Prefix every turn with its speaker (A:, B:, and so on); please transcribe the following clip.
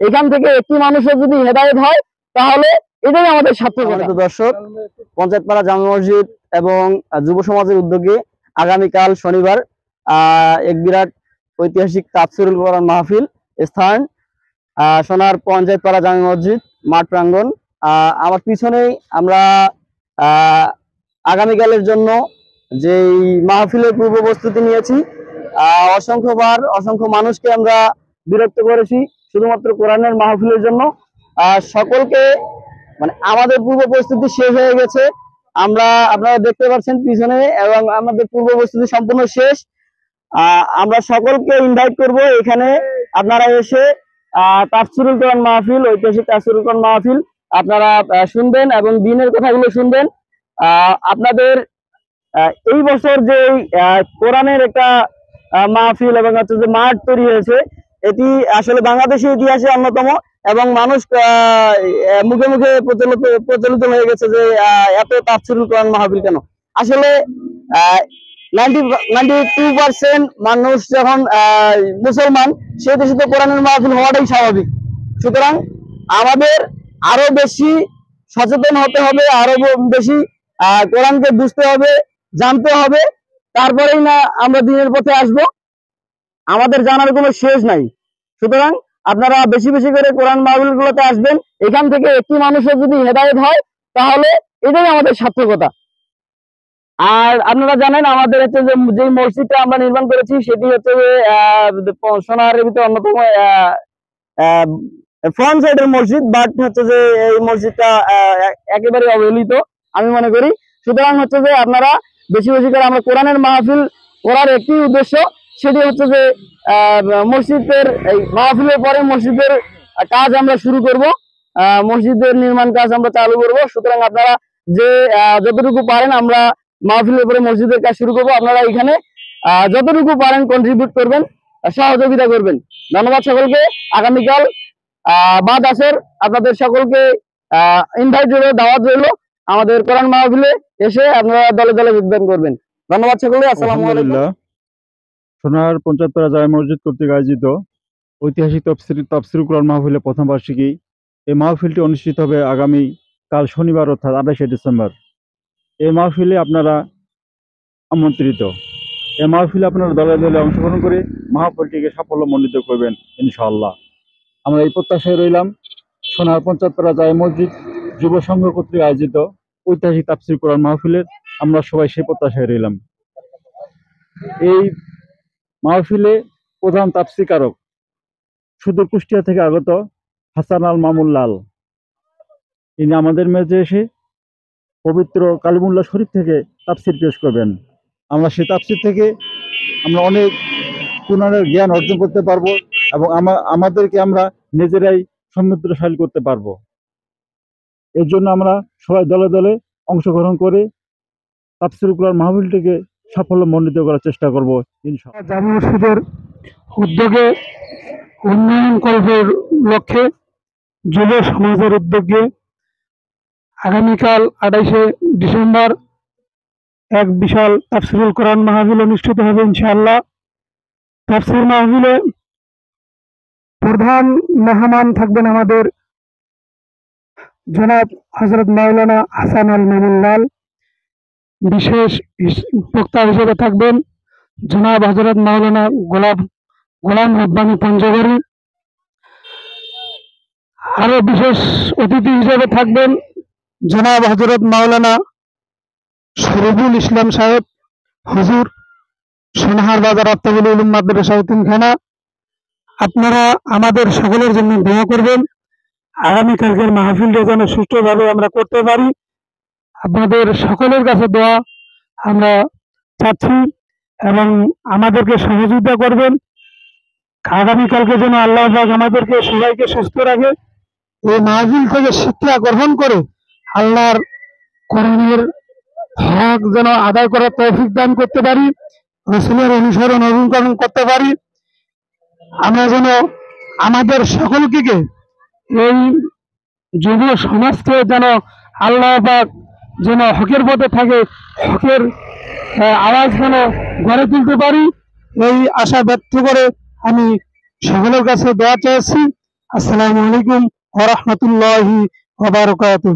A: এখান থেকে একটি মানুষের যদি হেদায়েত হয় তাহলে এটাই আমাদের সার্থকতা। দর্শক, পঞ্চায়েতপাড়া জামে মসজিদ এবং যুব সমাজের উদ্যোগে আগামীকাল শনিবার এক বিরাট ঐতিহাসিক তাফসিরুল কোরআন মাহফিল, স্থান সোনার পঞ্চায়েতপাড়া জামে মসজিদ মাঠ প্রাঙ্গণ। আমার পিছনেই আমরা আগামীকালের জন্য যেই মাহফিলের পূর্ব প্রস্তুতি নিয়েছি। অসংখ্য মানুষকে আমরা বিরক্ত করেছি শুধুমাত্র কোরআনের মাহফিলের জন্য। সকলকে মানে আমাদের পূর্ব প্রস্তুতি শেষ হয়ে গেছে, আপনারা দেখতে পাচ্ছেন পিছনে, এবং আমাদের পূর্ব প্রস্তুতি সম্পূর্ণ শেষ। আমরা সকলকে ইনভাইট করব এখানে আপনারা এসে তাফসিরুল কোরআন মাহফিল, ঐতিহাসিক তাফসিরুল কোরআন মাহফিল আপনারা শুনবেন এবং দিনের কথাগুলো শুনবেন। আপনাদের এই বছর যে কোরআনের একটা মাহফিল এবং হচ্ছে যে মাঠ তৈরি হয়েছে, এটি আসলে বাংলাদেশের ইতিহাসে অন্যতম, এবং মানুষ মুখে মুখে প্রচলিত হয়ে গেছে যে এত তাফসিরুল কোরআন মাহফিল কেন। আসলে 92% মানুষ যখন মুসলমান, সে দেশে তো কোরআনের মাহফিল হওয়াটাই স্বাভাবিক। সুতরাং আমাদের আরো বেশি সচেতন হতে হবে, আরো বেশি কোরআনকে বুঝতে হবে, জানতে হবে, তারপরেই না আমরা দিনের পথে আসব। আমাদের জানার কোনো শেষ নাই। সুতরাং আপনারা বেশি বেশি করে কোরআন মাহফিলগুলোতে আসবেন। এখান থেকে একটি মানুষের যদি হেদায়েত হয় তাহলে এটাই আমাদের সার্থকতা। আর আপনারা জানেন আমাদের হচ্ছে যে মসজিদটা আমরা নির্মাণ করেছি, সেটি হচ্ছে যে সোনাহারের ভিতরে অন্যতম ফ্রন্ট সাইডের মসজিদ, বাট হচ্ছে যে এই মসজিদটা একেবারে অবহেলিত আমি মনে করি। সুতরাং হচ্ছে যে আপনারা বেশি বেশি করে, আমরা কোরআনের মাহফিল করার একটি উদ্দেশ্য, সেটি হচ্ছে যে মসজিদের এই মাহফিলের পরে মসজিদের কাজ আমরা শুরু করব, মসজিদের নির্মাণ কাজ আমরা চালু করব। সুতরাং আপনারা যে যতটুকু পারেন, আমরা মাহফিলের পরে মসজিদের কাজ শুরু করব, আপনারা এখানে যতটুকু পারেন কন্ট্রিবিউট করবেন, সহযোগিতা করবেন। ধন্যবাদ সকলকে। আগামীকাল বাদ আসর আপনাদের সকলকে ইনভাইট রইল, দাওয়াত রইল আমাদের কোরআন মাহফিলে এসে আপনারা দলে দলে যোগদান করবেন। ধন্যবাদ সকলকে। আসসালামু আলাইকুম।
B: সোনার পঞ্চায়েতপাড়া জামে মসজিদ কর্তৃক আয়োজিত ঐতিহাসিক তাফসিরুল কোরআন মাহফিলের প্রথম বার্ষিকী। এই মাহফিলটি অনুষ্ঠিত হবে আগামী কাল শনিবার, অর্থাৎ 28শে ডিসেম্বর। এই মাহফিলে আপনারা আমন্ত্রিত। এই মাহফিলে আপনারা দলে দলে অংশগ্রহণ করে মাহফিলটিকে সাফল্যমণ্ডিত করবেন ইনশাআল্লাহ। আমরা এই প্রত্যাশায় রইলাম। সোনার পঞ্চায়েতপাড়া জামে মসজিদ যুব সংঘ কর্তৃক আয়োজিত ঐতিহাসিক তাফসিরুল কোরআন মাহফিলের আমরা সবাই সেই প্রত্যাশায় রইলাম। এই মাহফিলে প্রধান তাফসীরকারক সুদূর কুষ্টিয়া থেকে আগত হাসান আল মামুন লাল, ইনি আমাদের মেজে এসে পবিত্র কালিমুল্লাহ শরীফ থেকে তাফসির পেশ করবেন। আমরা সেই তাফসির থেকে আমরা অনেক কোরআনের জ্ঞান অর্জন করতে পারবো এবং আমাদেরকে আমরা নিজেরাই সমৃদ্ধশালী করতে পারবো। এর জন্য আমরা সবাই দলে দলে অংশগ্রহণ করে তাফসিরুল কোরআন মাহফিলটিকে সাফল্যমণ্ডিত করার চেষ্টা করব ইনশাআল্লাহ।
C: জামে মসজিদের উদ্যোগে, উন্নয়ন কল্পের লক্ষ্যে, যুব সমাজের উদ্যোগে আগামীকাল 28শে ডিসেম্বর এক বিশাল তাফসিরুল কোরআন মাহফিল অনুষ্ঠিত হবে ইনশাআল্লাহ। তাফসির মাহফিলে প্রধান মেহমান থাকবেন আমাদের জনাব হযরত মাওলানা হাসান আল মামুন লাল। বিশেষ বক্তা হিসেবে থাকবেন জনাব হযরত মাওলানা গোলাম রব্বানী পঞ্চগড়ী। আরো বিশেষ অতিথি হিসেবে থাকবেন জনাব হযরত মাওলানা শরীফুল ইসলাম সাহেব, হুজুর, সোনাহার বাজার আফতাবুল উলুম মাদ্রাসা এতিমখানা। আপনারা আমাদের সকলের জন্য দোয়া করবেন, আগামীকালকের মাহফিলটা যেন সুষ্ঠুভাবে আমরা করতে পারি। আপনাদের সকলের কাছে দোয়া আমরা চাচ্ছি এবং আমাদেরকে সহযোগিতা করবেন। আগামীকালকে যেন আল্লাহ পাক আমাদেরকে সবাইকে সুস্থ রাখে, এই মাহফিল থেকে শিক্ষা গ্রহণ করে আল্লাহর কোরআনের হক যেন আদায় করার তৌফিক দান করতে পারি, রাসূলের অনুসরণ অনুকরণ করতে পারি। আমরা যেন আমাদের সকলকে, এই যুব সমাজকে যেন আল্লাহ পাক যেন হকের পথে থাকে, হকের আওয়াজ যেন গড়ে তুলতে পারি, এই আশা ব্যক্ত করে আমি সকলের কাছে দোয়া চাইছি। আসসালামু আলাইকুম ওয়া রাহমাতুল্লাহি ওয়া বারাকাতুহু।